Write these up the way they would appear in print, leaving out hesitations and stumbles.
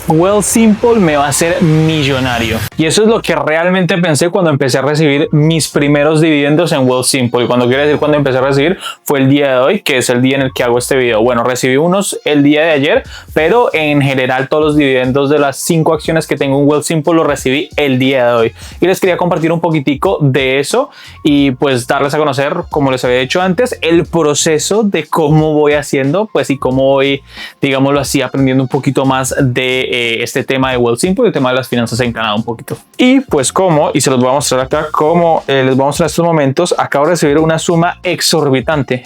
Wealthsimple me va a hacer millonario. Y eso es lo que realmente pensé cuando empecé a recibir mis primeros dividendos en Wealthsimple. Y cuando quiero decir cuando empecé a recibir fue el día de hoy, que es el día en el que hago este video. Bueno, recibí unos el día de ayer, pero en general todos los dividendos de las 5 acciones que tengo en Wealthsimple los recibí el día de hoy. Y les quería compartir un poquitico de eso y pues darles a conocer, como les había dicho antes, el proceso de cómo voy haciendo, pues y cómo voy, digámoslo así, aprendiendo un poquito más de este tema de Wealthsimple, el tema de las finanzas en Canadá un poquito. Y pues y se los voy a mostrar acá, como les voy a mostrar en estos momentos, acabo de recibir una suma exorbitante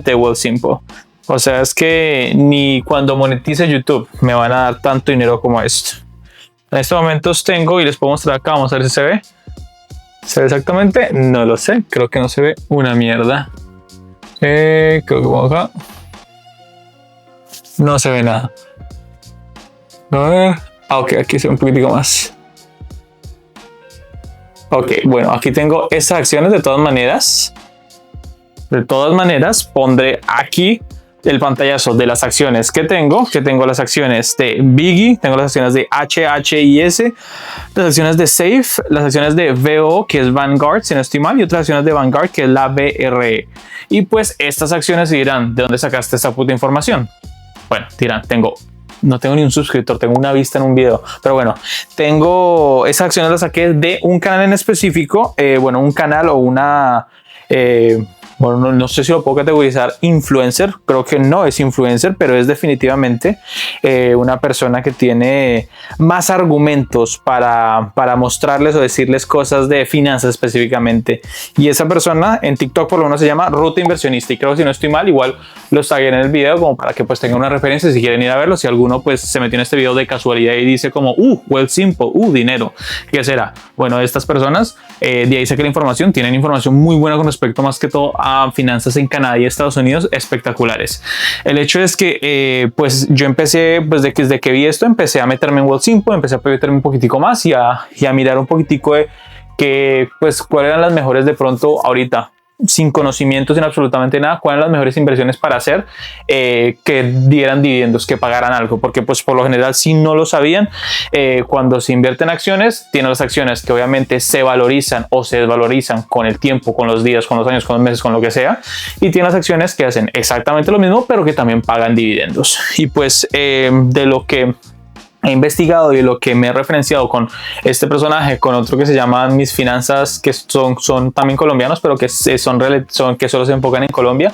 de Wealthsimple. O sea, es que ni cuando monetice YouTube me van a dar tanto dinero como esto. En estos momentos tengo, y les puedo mostrar acá, vamos a ver si se ve. ¿Se ve exactamente? No lo sé, creo que no se ve una mierda. Creo que vamos acá. No se ve nada. A ver. Ok, aquí se ve un poquitico más. Ok, bueno, aquí tengo estas acciones de todas maneras. De todas maneras, pondré aquí el pantallazo de las acciones que tengo las acciones de Biggie, tengo las acciones de HHIS, las acciones de Safe, las acciones de VO, que es Vanguard, si no estoy mal, y otras acciones de Vanguard, que es la BRE. Y pues estas acciones dirán, ¿de dónde sacaste esta puta información? Bueno, dirán, no tengo ni un suscriptor, tengo una vista en un video, pero bueno, tengo esas acciones, las saqué de un canal en específico, bueno, un canal o una... bueno, no sé si lo puedo categorizar influencer, creo que no es influencer, pero es definitivamente una persona que tiene más argumentos para mostrarles o decirles cosas de finanzas específicamente. Y esa persona en TikTok por lo menos se llama Ruta Inversionista, y creo que si no estoy mal, igual los tagué en el video como para que pues tengan una referencia si quieren ir a verlo. Si alguno pues se metió en este video de casualidad y dice como Wealthsimple, dinero, ¿qué será? Bueno, estas personas de ahí saqué la información, tienen información muy buena con respecto más que todo a finanzas en Canadá y Estados Unidos, espectaculares. El hecho es que pues yo empecé, pues desde que vi esto, empecé a meterme en Wealthsimple, empecé a meterme un poquitico más y a mirar un poquitico de que pues cuáles eran las mejores de pronto ahorita, sin conocimiento, sin absolutamente nada, cuáles eran las mejores inversiones para hacer que dieran dividendos, que pagaran algo, porque pues por lo general si no lo sabían, cuando se invierte en acciones, tienen las acciones que obviamente se valorizan o se desvalorizan con el tiempo, con los días, con los años, con los meses, con lo que sea, y tienen las acciones que hacen exactamente lo mismo, pero que también pagan dividendos. Y pues de lo que he investigado y lo que me he referenciado con este personaje, con otro que se llama Mis Finanzas, que son también colombianos, pero que que solo se enfocan en Colombia,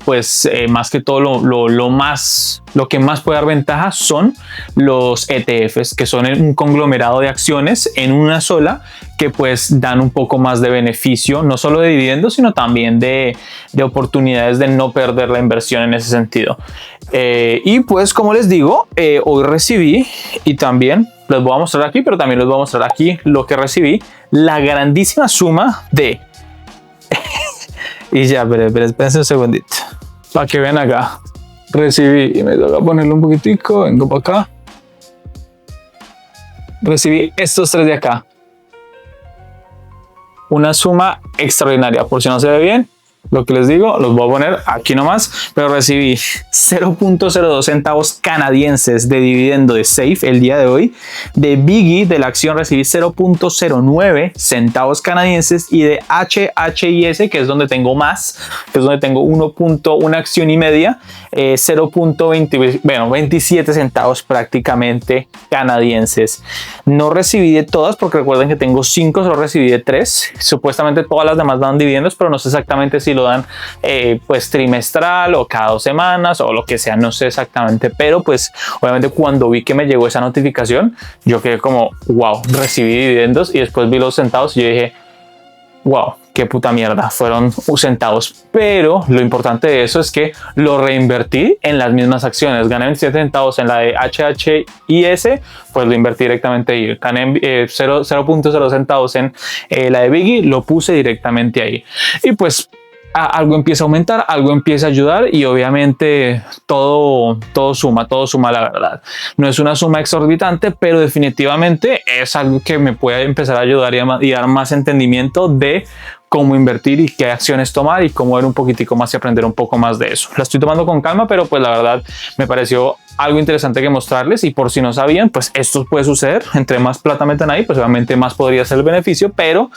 pues más que todo lo que más puede dar ventaja son los ETFs, que son un conglomerado de acciones en una sola, que pues dan un poco más de beneficio, no solo de dividendos, sino también de oportunidades de no perder la inversión en ese sentido. Y pues como les digo, hoy recibí, y también les voy a mostrar aquí, pero también les voy a mostrar aquí lo que recibí, la grandísima suma de... y ya, pero espérense un segundito, para que vean acá. Recibí, y me toca ponerlo un poquitico, vengo para acá. Recibí estos 3 de acá. Una suma extraordinaria, por si no se ve bien. Lo que les digo, los voy a poner aquí nomás, pero recibí 0.02 centavos canadienses de dividendo de Safe el día de hoy. De Biggie, de la acción, recibí 0.09 centavos canadienses, y de HHIS, que es donde tengo más, que es donde tengo una acción y media, 27 centavos prácticamente canadienses. No recibí de todas, porque recuerden que tengo 5, solo recibí de 3. Supuestamente todas las demás dan dividendos, pero no sé exactamente si lo dan pues trimestral o cada 2 semanas o lo que sea, no sé exactamente, pero pues obviamente cuando vi que me llegó esa notificación, yo quedé como wow, recibí dividendos, y después vi los centavos y yo dije wow, qué puta mierda, fueron centavos. Pero lo importante de eso es que lo reinvertí en las mismas acciones. Gané 27 centavos en la de HHIS, pues lo invertí directamente ahí. Gané 0.0 centavos en la de Biggie, lo puse directamente ahí. Y pues algo empieza a aumentar, algo empieza a ayudar, y obviamente todo suma la verdad. No es una suma exorbitante, pero definitivamente es algo que me puede empezar a ayudar y dar más entendimiento de cómo invertir y qué acciones tomar y cómo ver un poquitico más y aprender un poco más de eso. La estoy tomando con calma, pero pues la verdad me pareció algo interesante que mostrarles, y por si no sabían, pues esto puede suceder. Entre más plata metan ahí, pues obviamente más podría ser el beneficio, pero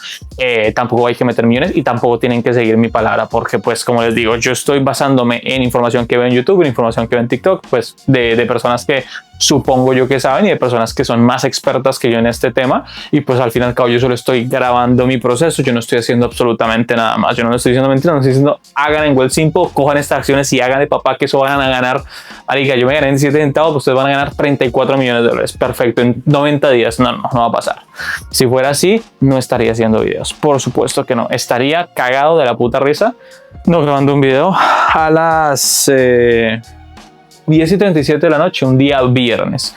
tampoco hay que meter millones y tampoco tienen que seguir mi palabra, porque pues como les digo, yo estoy basándome en información que veo en YouTube, en información que veo en TikTok, pues de personas que supongo yo que saben y de personas que son más expertas que yo en este tema, y pues al fin y al cabo yo solo estoy grabando mi proceso, yo no estoy haciendo absolutamente nada más, yo no estoy diciendo mentiras, no estoy diciendo hagan en Wealthsimple, cojan estas acciones y hagan de papá que eso van a ganar. Marica, yo me gané en 7 centavos, pues ustedes van a ganar 34 millones de dólares, perfecto, en 90 días, no va a pasar. Si fuera así, no estaría haciendo videos, por supuesto que no, estaría cagado de la puta risa no grabando un video a las 10:37 de la noche, un día viernes.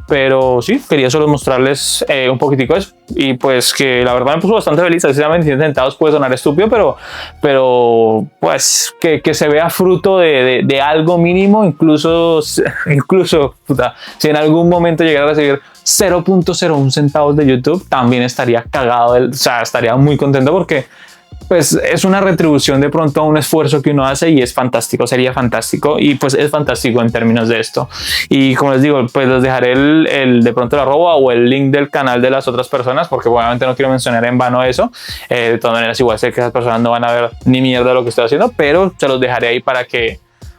Pero sí, quería solo mostrarles un poquitico eso, y pues que la verdad me puso bastante feliz. Así sea 27 centavos puede sonar estúpido, pero pues que se vea fruto de algo mínimo, incluso puta, si en algún momento llegara a recibir 0.01 centavos de YouTube, también estaría cagado, o sea, estaría muy contento, porque pues es una retribución de pronto a un esfuerzo que uno hace, y es fantástico, sería fantástico, y pues es fantástico en términos de esto. Y como les digo, pues les dejaré de pronto el arroba o el link del canal de las otras personas, porque obviamente no quiero mencionar en vano eso. De todas maneras, igual sé que esas personas no van a ver ni mierda de lo que estoy haciendo, pero se los dejaré ahí para que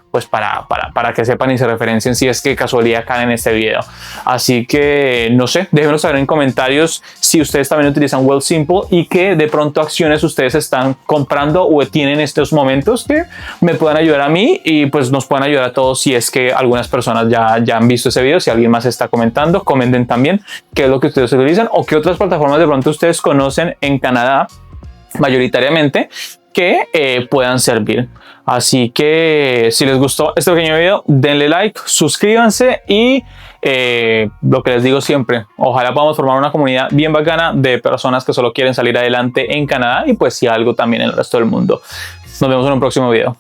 pues para que sepan y se referencien si es que casualidad caen en este video. Así que no sé, déjenmelo saber en comentarios si ustedes también utilizan Wealthsimple y que de pronto acciones ustedes están comprando o tienen estos momentos que me puedan ayudar a mí, y pues nos puedan ayudar a todos. Si es que algunas personas ya han visto ese video, si alguien más está comentando, comenten también qué es lo que ustedes utilizan o qué otras plataformas de pronto ustedes conocen en Canadá mayoritariamente que puedan servir. Así que si les gustó este pequeño video, denle like, suscríbanse, y lo que les digo siempre, ojalá podamos formar una comunidad bien bacana de personas que solo quieren salir adelante en Canadá, y pues si algo también en el resto del mundo. Nos vemos en un próximo video.